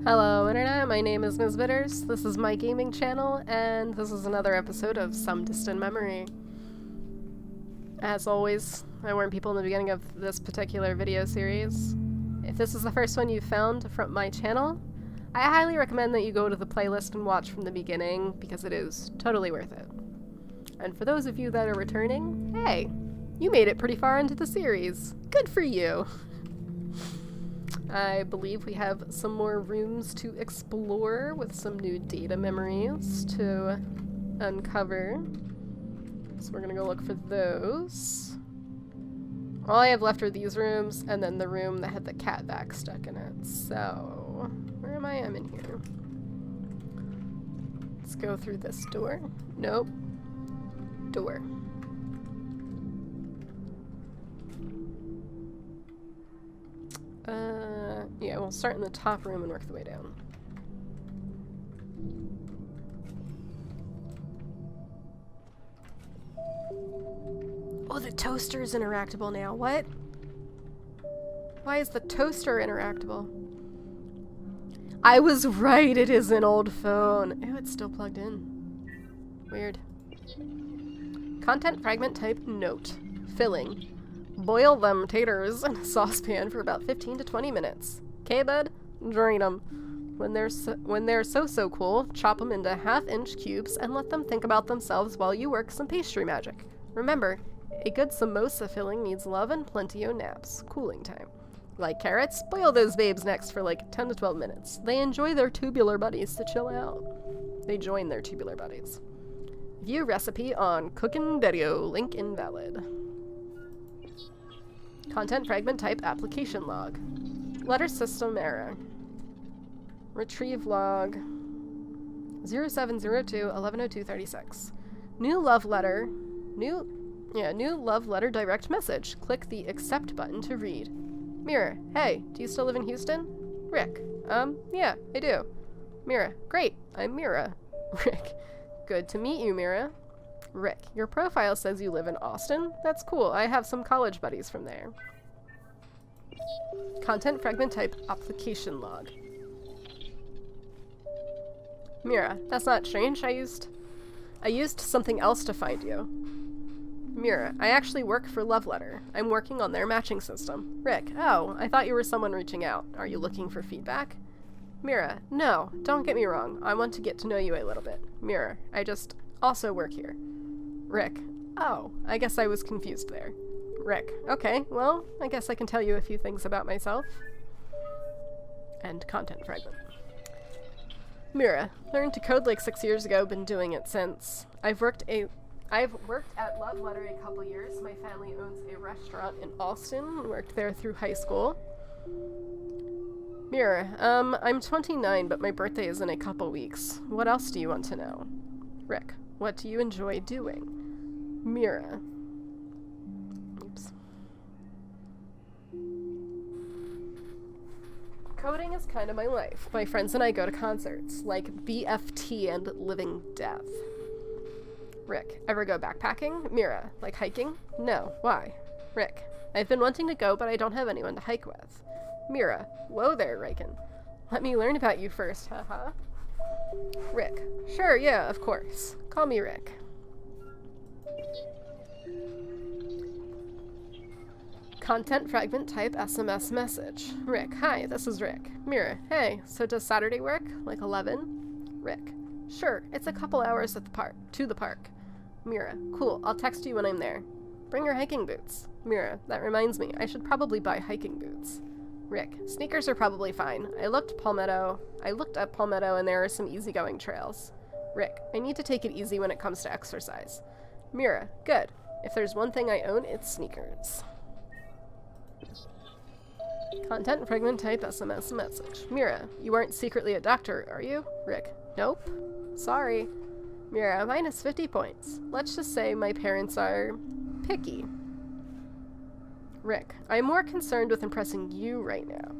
Hello Internet, my name is MsBitters, this is my gaming channel, and this is another episode of Some Distant Memory. As always, I warn people in the beginning of this particular video series, if this is the first one you've found from my channel, I highly recommend that you go to the playlist and watch from the beginning, because it is totally worth it. And for those of you that are returning, hey, you made it pretty far into the series. Good for you! I believe we have some more rooms to explore with some new data memories to uncover. So we're gonna go look for those. All I have left are these rooms and then the room that had the cat back stuck in it. So, where am I? I'm in here. Let's go through this door. Nope. Door. Yeah, we'll start in the top room and work the way down. Oh, the toaster is interactable now. What? Why is the toaster interactable? I was right, it is an old phone. Ew, it's still plugged in. Weird. Content fragment type note. Filling. Boil them taters in a saucepan for about 15 to 20 minutes. 'Kay, bud? Drain them. When they're so cool, chop them into half-inch cubes and let them think about themselves while you work some pastry magic. Remember, a good samosa filling needs love and plenty o' naps. Cooling time. Like carrots, boil those babes next for like 10 to 12 minutes. They enjoy their tubular buddies to chill out. They join their tubular buddies. View recipe on cookin' video, link invalid. Content fragment type application log. Letter system error. Retrieve log 0702-1102-36. New love letter. New love letter direct message. Click the accept button to read. Mira, hey, do you still live in Houston? Rick, yeah, I do. Mira, great, I'm Mira. Rick, good to meet you, Mira. Rick, your profile says you live in Austin? That's cool, I have some college buddies from there. Content fragment type application log. Mira, that's not strange, I used something else to find you. Mira, I actually work for Love Letter. I'm working on their matching system. Rick, oh, I thought you were someone reaching out. Are you looking for feedback? Mira, no, don't get me wrong. I want to get to know you a little bit. Mira, I just also work here. Rick, oh, I guess I was confused there. Rick, okay, well, I guess I can tell you a few things about myself. End content fragment. Mira, learned to code like 6 years ago, been doing it since. I've worked at Love Letter a couple years. My family owns a restaurant in Austin, worked there through high school. Mira, I'm 29, but my birthday is in a couple weeks. What else do you want to know? Rick, what do you enjoy doing? Mira. Oops. Coding is kind of my life. My friends and I go to concerts, like BFT and Living Death. Rick, ever go backpacking? Mira, like hiking? No, why? Rick, I've been wanting to go, but I don't have anyone to hike with. Mira, whoa there, Riken. Let me learn about you first, haha. Rick, sure, yeah, of course. Call me Rick. Content fragment type SMS message. Rick, hi, this is Rick. Mira, hey, so does Saturday work? Like 11? Rick, sure, it's a couple hours at the park. To the park. Mira, cool, I'll text you when I'm there. Bring your hiking boots. Mira, that reminds me, I should probably buy hiking boots. Rick, sneakers are probably fine. I looked up Palmetto and there are some easygoing trails. Rick, I need to take it easy when it comes to exercise. Mira, good. If there's one thing I own, it's sneakers. Content fragment type SMS message. Mira, you aren't secretly a doctor, are you? Rick, nope. Sorry. Mira, minus 50 points. Let's just say my parents are picky. Rick, I'm more concerned with impressing you right now.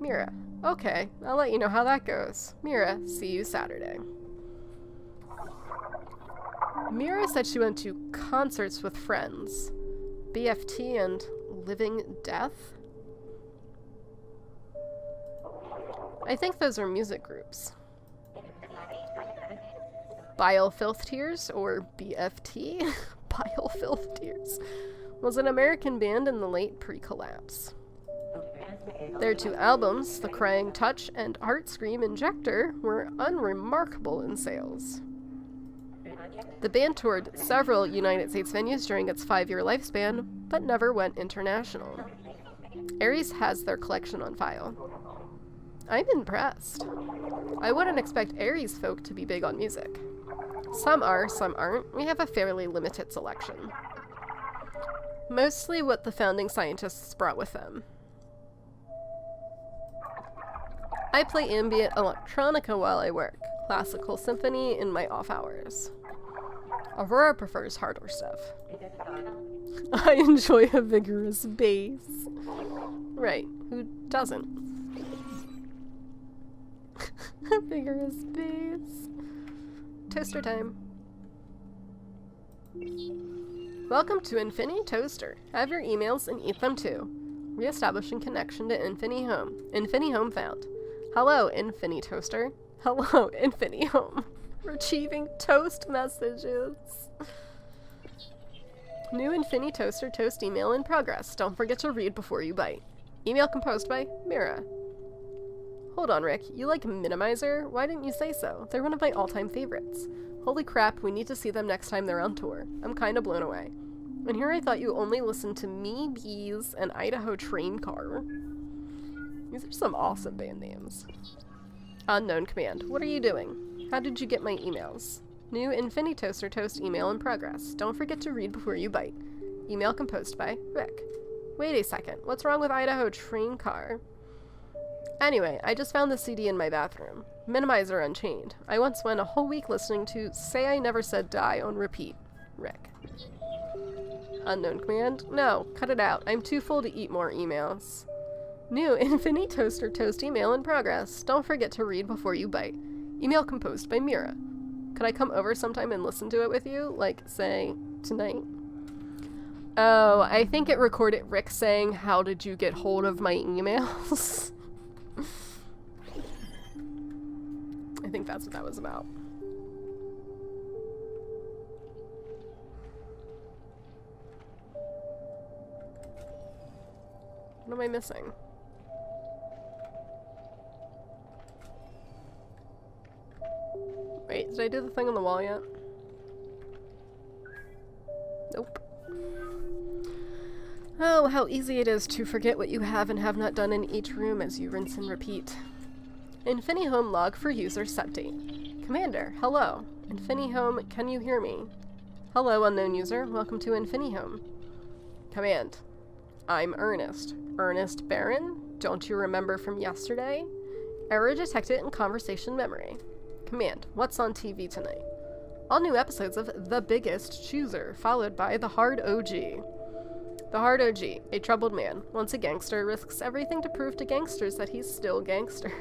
Mira, okay, I'll let you know how that goes. Mira, see you Saturday. Mira said she went to concerts with friends. BFT and Living Death? I think those are music groups. Bile Filth Tears, or BFT, Bile Filth Tears, was an American band in the late pre-collapse. Their 2 albums, The Crying Touch and Heart Scream Injector, were unremarkable in sales. The band toured several United States venues during its 5-year lifespan, but never went international. Aries has their collection on file. I'm impressed. I wouldn't expect Aries folk to be big on music. Some are, some aren't. We have a fairly limited selection. Mostly what the founding scientists brought with them. I play ambient electronica while I work. Classical symphony in my off hours. Aurora prefers harder stuff. I enjoy a vigorous bass. Right, who doesn't? A vigorous bass. Toaster time. Welcome to Infinity Toaster. Have your emails and eat them too. Reestablishing connection to Infinity Home. Infinity Home found. Hello, Infinity Toaster. Hello, Infinity Home. Retrieving toast messages. New Infinity Toaster toast email in progress. Don't forget to read before you bite. Email composed by Mira. Hold on, Rick. You like Minimizer? Why didn't you say so? They're one of my all-time favorites. Holy crap, we need to see them next time they're on tour. I'm kinda blown away. And here I thought you only listened to Me, Bees, and Idaho Train Car. These are some awesome band names. Unknown command. What are you doing? How did you get my emails? New Infinity Toaster toast email in progress. Don't forget to read before you bite. Email composed by Rick. Wait a second. What's wrong with Idaho Train Car? Anyway, I just found the CD in my bathroom. Minimizer Unchained. I once went a whole week listening to Say I Never Said Die on repeat. Rick. Unknown command. No, cut it out. I'm too full to eat more emails. New Infinity Toaster toast email in progress. Don't forget to read before you bite. Email composed by Mira. Could I come over sometime and listen to it with you? Like, say, tonight? Oh, I think it recorded Rick saying, how did you get hold of my emails? I think that's what that was about. What am I missing? Wait, did I do the thing on the wall yet? Nope. Oh, how easy it is to forget what you have and have not done in each room as you rinse and repeat. Infinity Home log for user set date. Commander, hello. Infinity Home, can you hear me? Hello, unknown user. Welcome to Infinity Home. Command. I'm Ernest. Ernest Barron? Don't you remember from yesterday? Error detected in conversation memory. Command. What's on TV tonight? All new episodes of The Biggest Chooser, followed by The Hard OG. The Hard OG, a troubled man, once a gangster, risks everything to prove to gangsters that he's still gangster.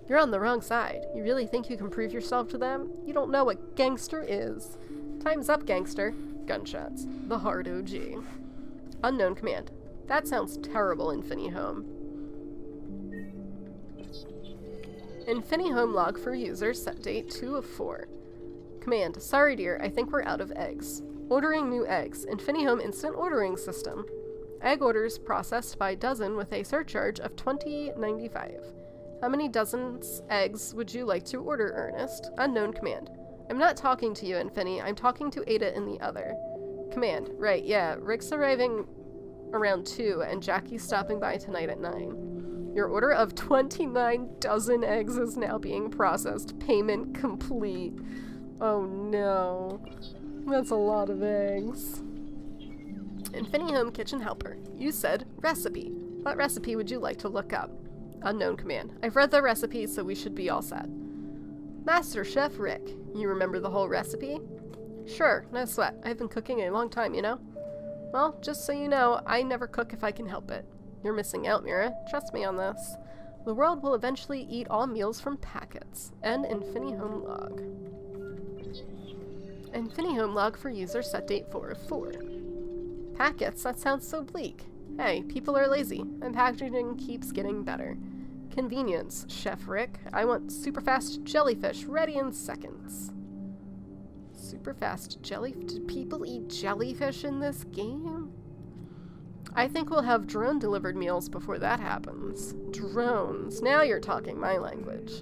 You're on the wrong side. You really think you can prove yourself to them? You don't know what gangster is. Time's up, gangster. Gunshots. The Hard OG. Unknown command. That sounds terrible, Infinity Home. Infinity Home log for user set date 2 of 4. Command. Sorry dear, I think we're out of eggs. Ordering new eggs. Infinity Home instant ordering system. Egg orders processed by dozen with a surcharge of $20.95. How many dozens eggs would you like to order, Ernest? Unknown command. I'm not talking to you, Infinity. I'm talking to Ada in the other. Command. Right, yeah. Rick's arriving around 2 and Jackie's stopping by tonight at 9. Your order of 29 dozen eggs is now being processed. Payment complete. Oh no. That's a lot of eggs. Infinity Home kitchen helper. You said recipe. What recipe would you like to look up? Unknown command. I've read the recipe, so we should be all set. Master Chef Rick. You remember the whole recipe? Sure, no sweat. I've been cooking a long time, you know? Well, just so you know, I never cook if I can help it. You're missing out, Mira. Trust me on this. The world will eventually eat all meals from packets. End Infinity Home log. Infinity Home log for user set date 4 of 4. Packets? That sounds so bleak. Hey, people are lazy, and packaging keeps getting better. Convenience, Chef Rick. I want super fast jellyfish ready in seconds. Super fast jellyfish? Do people eat jellyfish in this game? I think we'll have drone delivered meals before that happens. Drones. Now you're talking my language.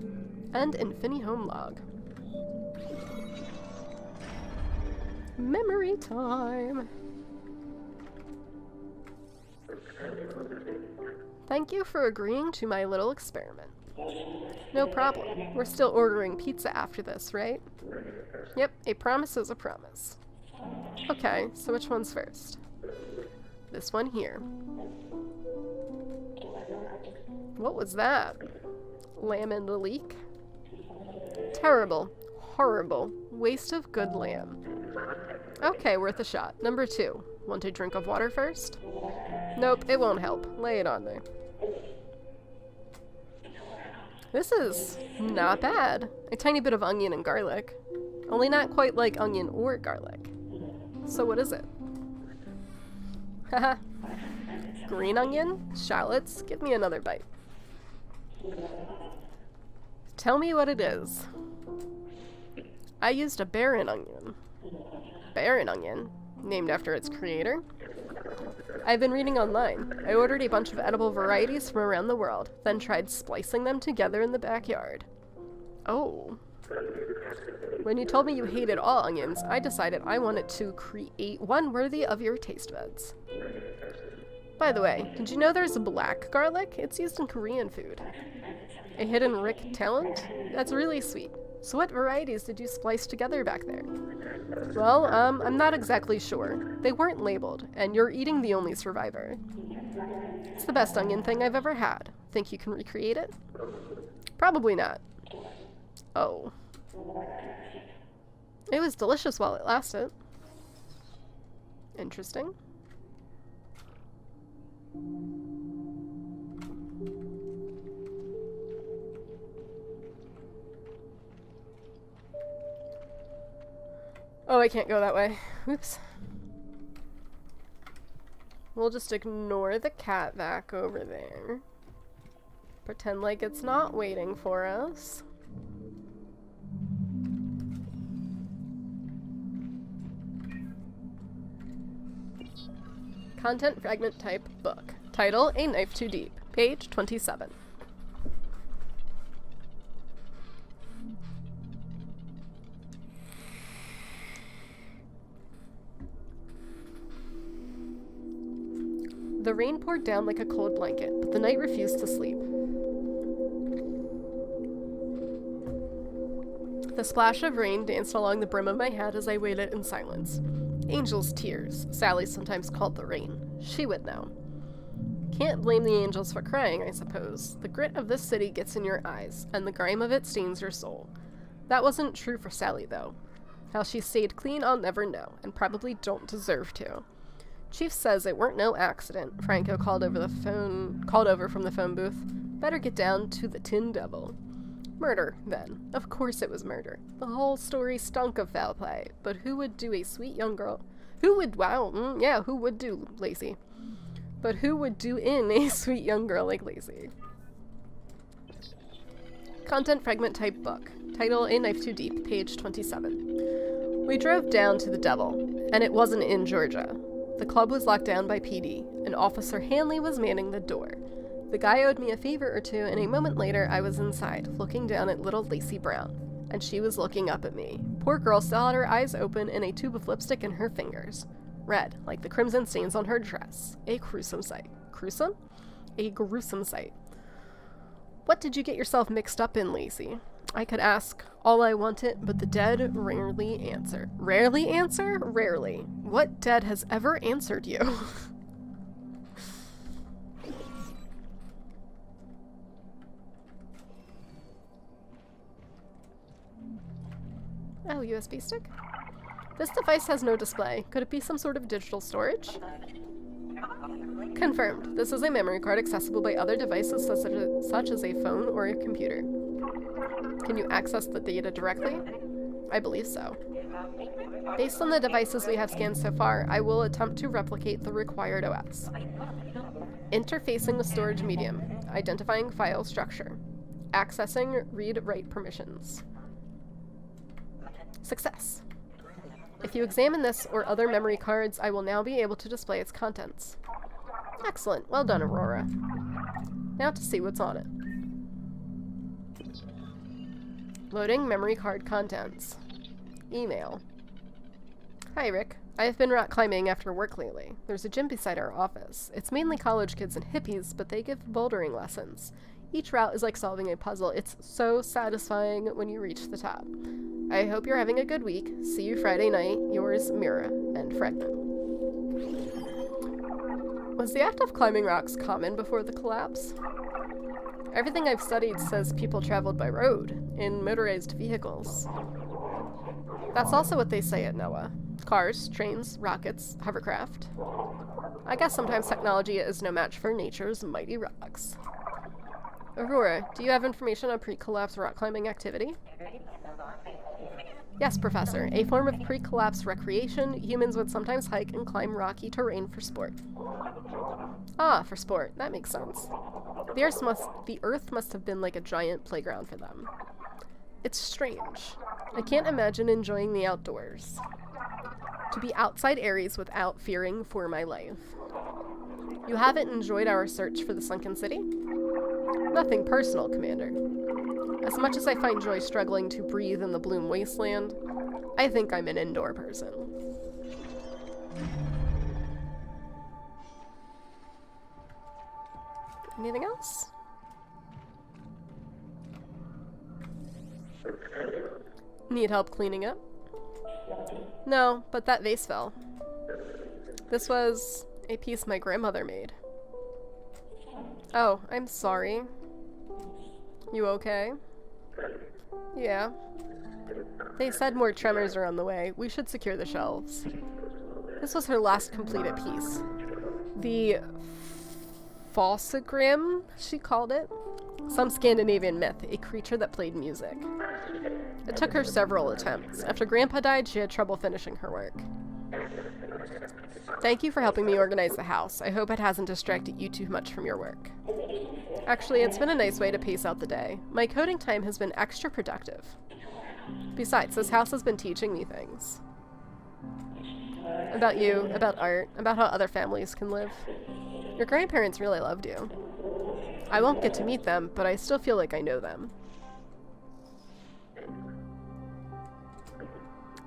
And Infini Home Log. Memory time. Thank you for agreeing to my little experiment. No problem. We're still ordering pizza after this, right? Yep, a promise is a promise. Okay, so which one's first? This one here. What was that? Lamb in the leak? Terrible. Horrible. Waste of good lamb. Okay, worth a shot. Number 2. Want a drink of water first? Nope, it won't help. Lay it on there. This is not bad. A tiny bit of onion and garlic. Only not quite like onion or garlic. So what is it? Haha. Green onion? Shallots? Give me another bite. Tell me what it is. I used a barren onion. Barren onion? Named after its creator? I've been reading online. I ordered a bunch of edible varieties from around the world, then tried splicing them together in the backyard. Oh. When you told me you hated all onions, I decided I wanted to create one worthy of your taste buds. By the way, did you know there's black garlic? It's used in Korean food. A hidden Rick talent? That's really sweet. So what varieties did you splice together back there? Well, I'm not exactly sure. They weren't labeled, and you're eating the only survivor. It's the best onion thing I've ever had. Think you can recreate it? Probably not. Oh. It was delicious while it lasted. Interesting. Oh, I can't go that way. Oops. We'll just ignore the cat vac over there. Pretend like it's not waiting for us. Content fragment type book. Title, A Knife Too Deep. Page 27. The rain poured down like a cold blanket, but the night refused to sleep. The splash of rain danced along the brim of my head as I waited in silence. Angels' tears, Sally sometimes called the rain. She would know. Can't blame the angels for crying, I suppose. The grit of this city gets in your eyes, and the grime of it stains your soul. That wasn't true for Sally, though. How she stayed clean, I'll never know, and probably don't deserve to. Chief says it weren't no accident. Franco called over from the phone booth. Better get down to the Tin Devil. Murder, then. Of course it was murder. The whole story stunk of foul play. But who would do a sweet young girl? Who would do Lacey? But who would do in a sweet young girl like Lacey? Content fragment type book. Title, A Knife Too Deep. Page 27. We drove down to the Devil, and it wasn't in Georgia. The club was locked down by PD, and Officer Hanley was manning the door. The guy owed me a favor or two, and a moment later I was inside, looking down at little Lacey Brown, and she was looking up at me. Poor girl still had her eyes open and a tube of lipstick in her fingers. Red, like the crimson stains on her dress. A gruesome sight. Gruesome? A gruesome sight. What did you get yourself mixed up in, Lacey? I could ask all I wanted, but the dead rarely answer. Rarely answer? Rarely. What dead has ever answered you? Oh, USB stick? This device has no display. Could it be some sort of digital storage? Confirmed. This is a memory card accessible by other devices such as a phone or a computer. Can you access the data directly? I believe so. Based on the devices we have scanned so far, I will attempt to replicate the required OS. Interfacing with storage medium. Identifying file structure. Accessing read-write permissions. Success. If you examine this or other memory cards, I will now be able to display its contents. Excellent. Well done, Aurora. Now to see what's on it. Loading memory card contents. Email. Hi, Rick. I have been rock climbing after work lately. There's a gym beside our office. It's mainly college kids and hippies, but they give bouldering lessons. Each route is like solving a puzzle. It's so satisfying when you reach the top. I hope you're having a good week. See you Friday night. Yours, Mira, and Fragment. Was the act of climbing rocks common before the collapse? Everything I've studied says people traveled by road, in motorized vehicles. That's also what they say at NOAA. Cars, trains, rockets, hovercraft. I guess sometimes technology is no match for nature's mighty rocks. Aurora, do you have information on pre-collapse rock climbing activity? Yes, Professor. A form of pre-collapse recreation, humans would sometimes hike and climb rocky terrain for sport. Ah, for sport. That makes sense. The Earth must have been like a giant playground for them. It's strange. I can't imagine enjoying the outdoors. To be outside Ares without fearing for my life. You haven't enjoyed our search for the sunken city? Nothing personal, Commander. As much as I find joy struggling to breathe in the Bloom wasteland, I think I'm an indoor person. Anything else? Need help cleaning up? No, but that vase fell. This was a piece my grandmother made. Oh, I'm sorry. You okay? Yeah. They said more tremors are on the way. We should secure the shelves. This was her last completed piece. The falsogram, she called it. Some Scandinavian myth, a creature that played music. It took her several attempts. After Grandpa died, she had trouble finishing her work. Thank you for helping me organize the house. I hope it hasn't distracted you too much from your work. Actually, it's been a nice way to pace out the day. My coding time has been extra productive. Besides, this house has been teaching me things. About you, about art, about how other families can live. Your grandparents really loved you. I won't get to meet them, but I still feel like I know them.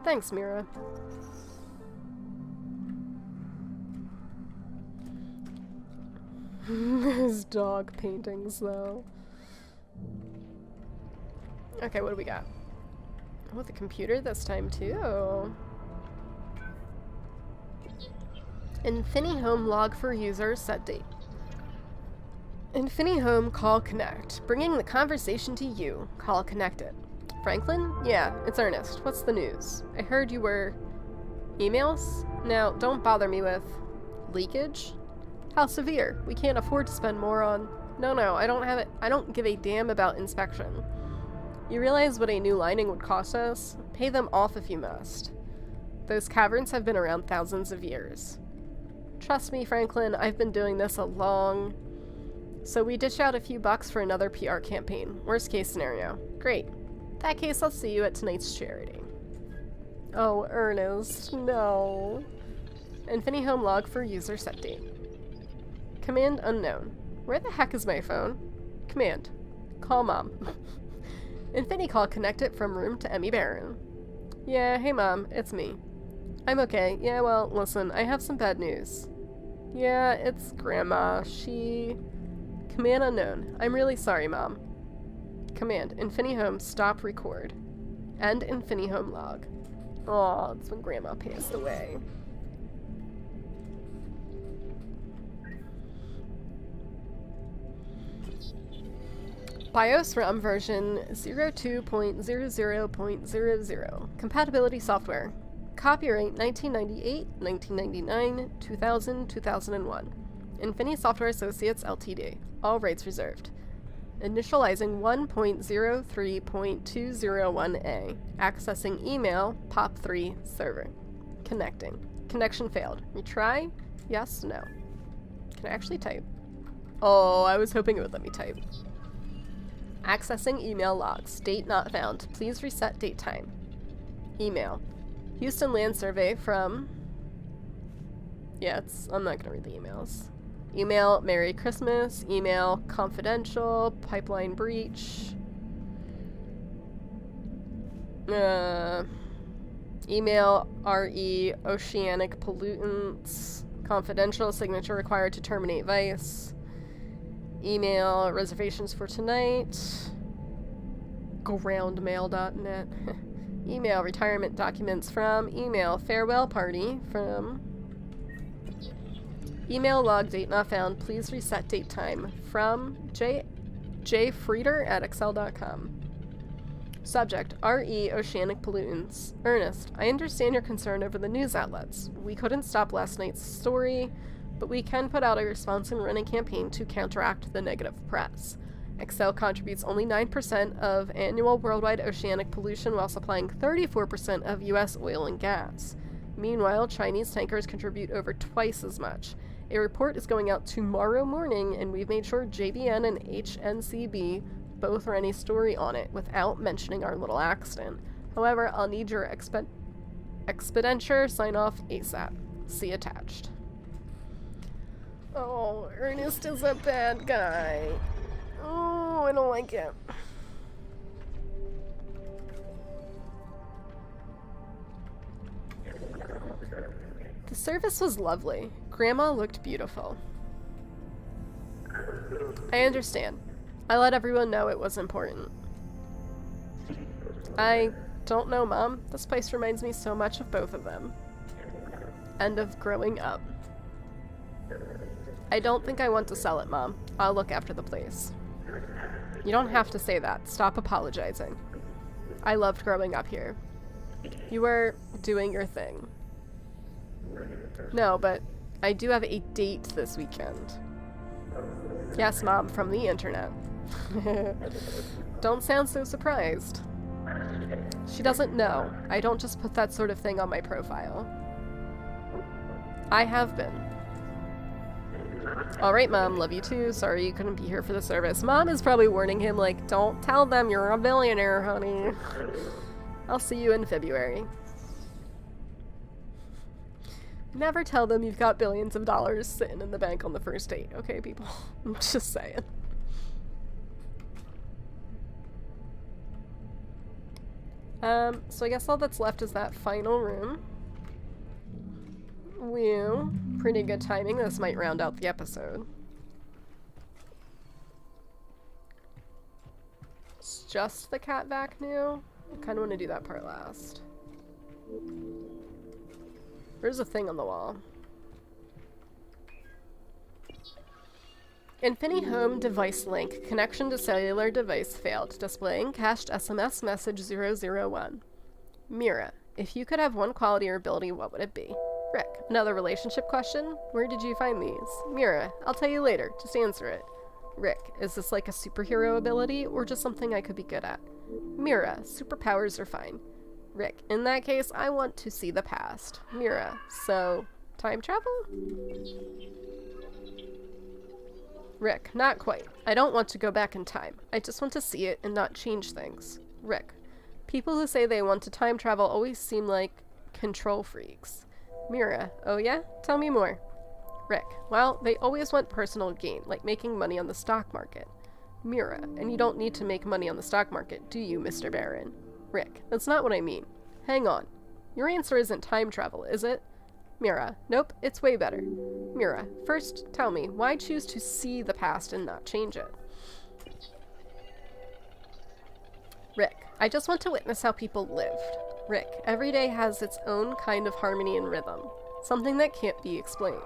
Thanks, Mira. His dog paintings, though. Okay, what do we got? Oh, the computer this time, too. InfiniHome log for user set date. InfiniHome call connect. Bringing the conversation to you. Call connected. Franklin? Yeah, it's Ernest. What's the news? I heard you were... Emails? Now, don't bother me with... Leakage? How severe? We can't afford to spend more on... No, I don't have it. I don't give a damn about inspection. You realize what a new lining would cost us? Pay them off if you must. Those caverns have been around thousands of years. Trust me, Franklin, I've been doing this a long... So we dish out a few bucks for another PR campaign. Worst case scenario. Great. In that case, I'll see you at tonight's charity. Oh, Ernest, no. InfiniHome log for user set date. Command unknown. Where the heck is my phone? Command. Call Mom. InfiniCall connected from room to Emmy Barron. Yeah, hey Mom, it's me. I'm okay. Yeah, well, listen, I have some bad news. Yeah, it's Grandma. She... Command unknown. I'm really sorry, Mom. Command. InfiniHome stop record. End InfiniHome log. Aw, it's when Grandma passed away. BIOS RAM version 02.00.00. Compatibility software. Copyright 1998, 1999, 2000, 2001. Infini Software Associates Ltd. All rights reserved. Initializing 1.03.201a. Accessing email POP3 server. Connecting. Connection failed. Retry? Yes, no. Can I actually type? Oh, I was hoping it would let me type. Accessing email logs. Date not found. Please reset date time. Email. Houston Land Survey from... Yeah, I'm not gonna read the emails. Email, Merry Christmas. Email, confidential. Pipeline breach. Email, RE, oceanic pollutants. Confidential, signature required to terminate Vice. Email, reservations for tonight. Groundmail.net. Email, retirement documents from. Email, farewell party from. Email, log date not found. Please reset date time from jfrieder@excel.com. Subject, RE, oceanic pollutants. Ernest, I understand your concern over the news outlets. We couldn't stop last night's story, but we can put out a response and run a campaign to counteract the negative press. Excel contributes only 9% of annual worldwide oceanic pollution while supplying 34% of U.S. oil and gas. Meanwhile, Chinese tankers contribute over twice as much. A report is going out tomorrow morning, and we've made sure JBN and HNCB both run a story on it without mentioning our little accident. However, I'll need your expenditure sign-off ASAP. See attached. Oh, Ernest is a bad guy. Oh, I don't like it. The service was lovely. Grandma looked beautiful. I understand. I let everyone know it was important. I don't know, Mom. This place reminds me so much of both of them. And of growing up. I don't think I want to sell it, Mom. I'll look after the place. You don't have to say that. Stop apologizing. I loved growing up here. You were doing your thing. No, but I do have a date this weekend. Yes, Mom, from the internet. Don't sound so surprised. She doesn't know. I don't just put that sort of thing on my profile. I have been. Alright, Mom, love you too. Sorry you couldn't be here for the service. Mom is probably warning him, like, don't tell them you're a billionaire, honey. I'll see you in February. Never tell them you've got billions of dollars sitting in the bank on the first date, okay, people? I'm just saying. So I guess all that's left is that final room. Whew. Pretty good timing. This might round out the episode. It's just the cat vac new. I kind of want to do that part last. There's a thing on the wall. InfiniHome device link. Connection to cellular device failed. Displaying cached SMS message 001. Mira, if you could have one quality or ability, what would it be? Rick, another relationship question? Where did you find these? Mira, I'll tell you later. Just answer it. Rick, is this like a superhero ability or just something I could be good at? Mira, superpowers are fine. Rick, in that case, I want to see the past. Mira, so, time travel? Rick, not quite. I don't want to go back in time. I just want to see it and not change things. Rick, people who say they want to time travel always seem like control freaks. Mira, oh yeah? Tell me more. Rick, well, they always want personal gain, like making money on the stock market. Mira, and you don't need to make money on the stock market, do you, Mr. Barron? Rick, that's not what I mean. Hang on. Your answer isn't time travel, is it? Mira, nope, it's way better. Mira, first tell me, why choose to see the past and not change it? Rick, I just want to witness how people lived. Rick, every day has its own kind of harmony and rhythm, something that can't be explained.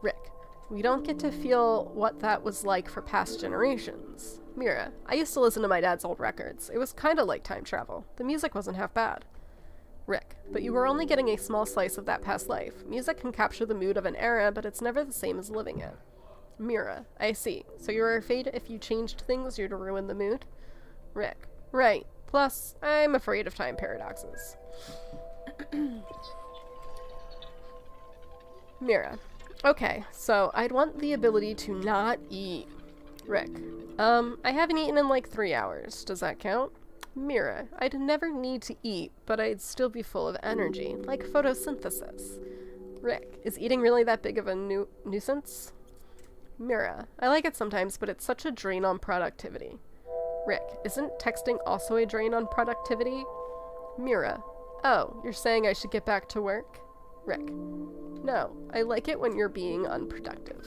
Rick, we don't get to feel what that was like for past generations. Mira, I used to listen to my dad's old records. It was kind of like time travel. The music wasn't half bad. Rick, but you were only getting a small slice of that past life. Music can capture the mood of an era, but it's never the same as living it. Mira, I see. So you're afraid if you changed things, you'd ruin the mood? Rick, right. Plus, I'm afraid of time paradoxes. Mira, Okay, so I'd want the ability to not eat. Rick. I haven't eaten in like 3 hours. Does that count? Mira. I'd never need to eat, but I'd still be full of energy, like photosynthesis. Rick. Is eating really that big of a nuisance? Mira. I like it sometimes, but it's such a drain on productivity. Rick. Isn't texting also a drain on productivity? Mira. Oh, you're saying I should get back to work? Rick. No, I like it when you're being unproductive.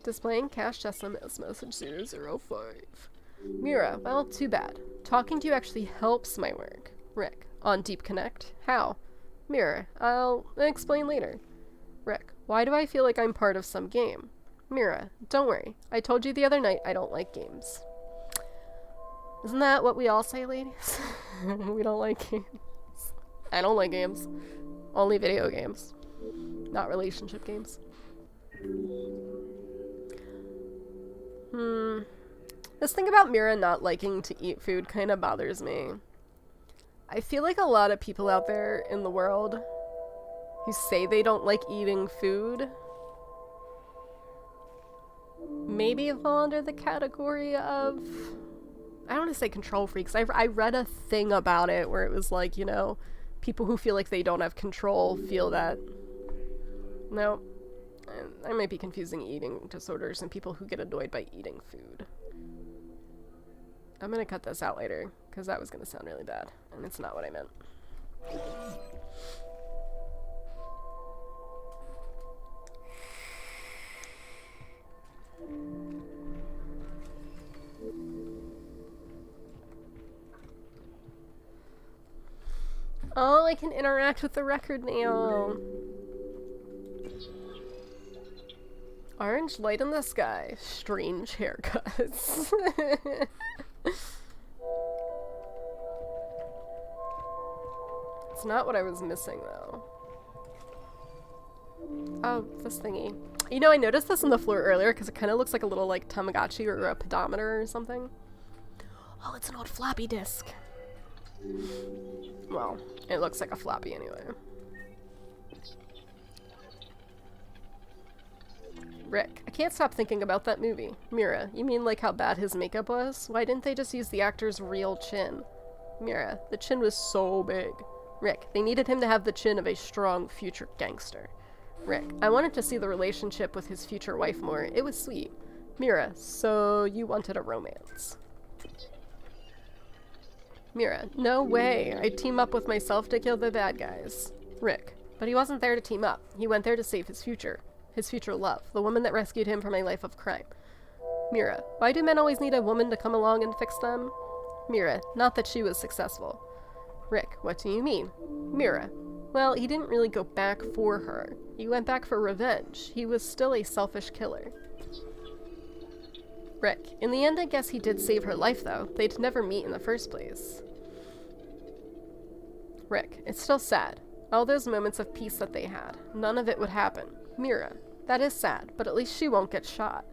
Displaying cached SMS message 005. Mira, well, too bad. Talking to you actually helps my work. Rick. On Deep Connect? How? Mira, I'll explain later. Rick. Why do I feel like I'm part of some game? Mira, don't worry. I told you the other night I don't like games. Isn't that what we all say, ladies? We don't like games. I don't like games. Only video games. Not relationship games. This thing about Mira not liking to eat food kind of bothers me. I feel like a lot of people out there in the world who say they don't like eating food maybe fall under the category of, I don't want to say control freaks. I read a thing about it where it was like, you know, people who feel like they don't have control feel that. No, I might be confusing eating disorders and people who get annoyed by eating food. I'm gonna cut this out later, because that was gonna sound really bad, and it's not what I meant. Oh, I can interact with the record now. Orange light in the sky. Strange haircuts. It's not what I was missing, though. Oh, this thingy. You know, I noticed this on the floor earlier because it kind of looks like a little, like, Tamagotchi or a pedometer or something. Oh, it's an old floppy disk. Well, it looks like a floppy anyway. Rick, I can't stop thinking about that movie. Mira, you mean like how bad his makeup was? Why didn't they just use the actor's real chin? Mira, the chin was so big. Rick, they needed him to have the chin of a strong future gangster. Rick, I wanted to see the relationship with his future wife more. It was sweet. Mira, so you wanted a romance. Mira, no way. I'd team up with myself to kill the bad guys. Rick, but he wasn't there to team up. He went there to save his future love, the woman that rescued him from a life of crime. Mira, why do men always need a woman to come along and fix them? Mira, not that she was successful. Rick, what do you mean? Mira, well, he didn't really go back for her. He went back for revenge. He was still a selfish killer. Rick, in the end, I guess he did save her life, though. They'd never meet in the first place. Rick, it's still sad. All those moments of peace that they had. None of it would happen. Mira, that is sad, but at least she won't get shot.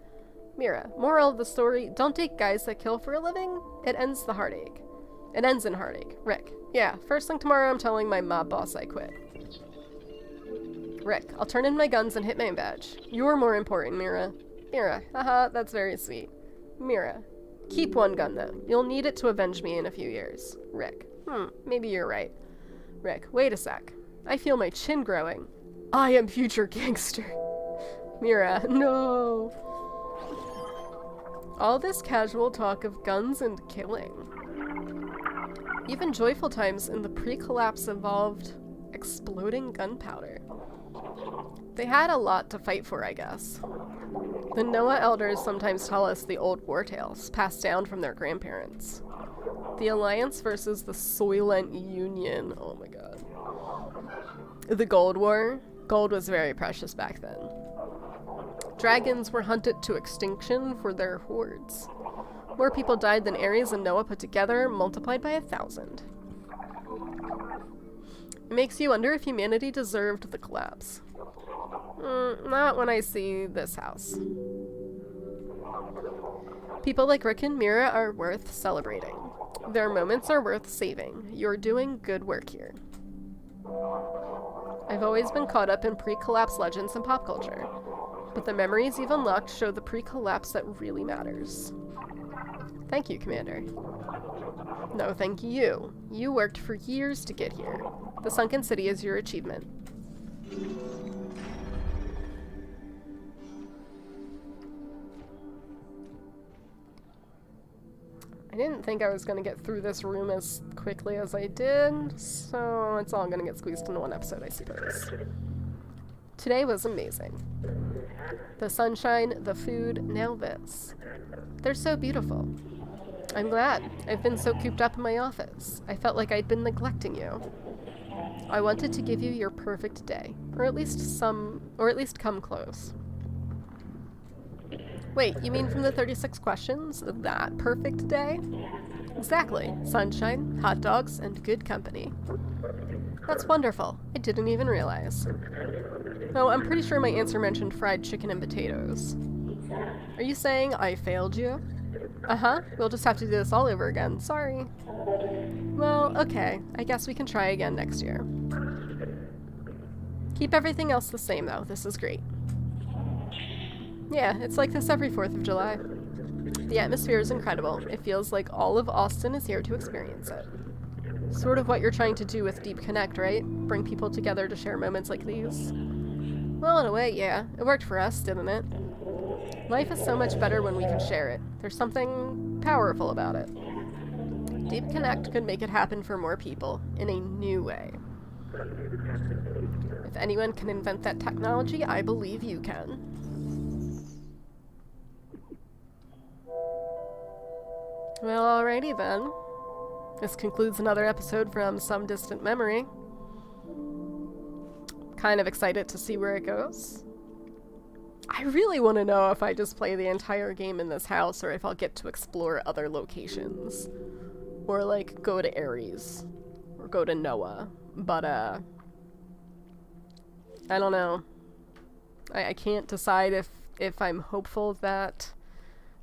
Mira, moral of the story, don't date guys that kill for a living. It ends in heartache. Rick, yeah, first thing tomorrow I'm telling my mob boss I quit. Rick, I'll turn in my guns and hit my badge. You're more important, Mira. Mira, haha, that's very sweet. Mira, keep one gun though. You'll need it to avenge me in a few years. Rick, maybe you're right. Rick, wait a sec. I feel my chin growing. I am future gangster. Mira, no. All this casual talk of guns and killing. Even joyful times in the pre-collapse evolved exploding gunpowder. They had a lot to fight for, I guess. The Noah elders sometimes tell us the old war tales, passed down from their grandparents. The Alliance versus the Soylent Union. Oh my god. The Gold War. Gold was very precious back then. Dragons were hunted to extinction for their hoards. More people died than Ares and Noah put together, multiplied by 1,000. It makes you wonder if humanity deserved the collapse. Not when I see this house. People like Rick and Mira are worth celebrating. Their moments are worth saving. You're doing good work here. I've always been caught up in pre-collapse legends and pop culture, but the memories you've unlocked show the pre-collapse that really matters. Thank you, Commander. No, thank you. You worked for years to get here. The sunken city is your achievement. I didn't think I was going to get through this room as quickly as I did, so it's all going to get squeezed into one episode, I suppose. Today was amazing. The sunshine, the food, now this. They're so beautiful. I'm glad. I've been so cooped up in my office. I felt like I'd been neglecting you. I wanted to give you your perfect day, or at least come close. Wait, you mean from the 36 questions? That perfect day? Exactly. Sunshine, hot dogs, and good company. That's wonderful. I didn't even realize. Oh, I'm pretty sure my answer mentioned fried chicken and potatoes. Are you saying I failed you? Uh-huh. We'll just have to do this all over again. Sorry. Well, okay. I guess we can try again next year. Keep everything else the same, though. This is great. Yeah, it's like this every 4th of July. The atmosphere is incredible. It feels like all of Austin is here to experience it. Sort of what you're trying to do with Deep Connect, right? Bring people together to share moments like these. Well, in a way, yeah. It worked for us, didn't it? Life is so much better when we can share it. There's something powerful about it. Deep Connect could make it happen for more people, in a new way. If anyone can invent that technology, I believe you can. Well, alrighty then. This concludes another episode from Some Distant Memory. Kind of excited to see where it goes. I really want to know if I just play the entire game in this house or if I'll get to explore other locations. Or, like, go to Ares. Or go to Noah. But, I don't know. I can't decide if I'm hopeful that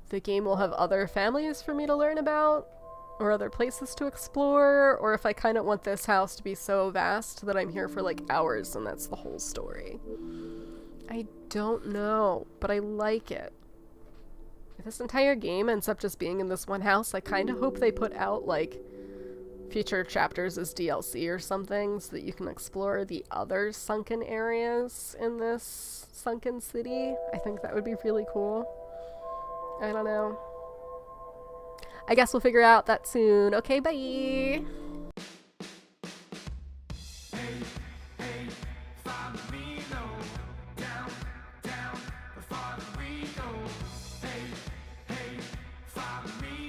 the game will have other families for me to learn about, or other places to explore, or if I kind of want this house to be so vast that I'm here for like hours and that's the whole story. I don't know, but I like it. If this entire game ends up just being in this one house, I kind of hope they put out like future chapters as DLC or something so that you can explore the other sunken areas in this sunken city. I think that would be really cool. I don't know. I guess we'll figure out that soon. Okay, bye!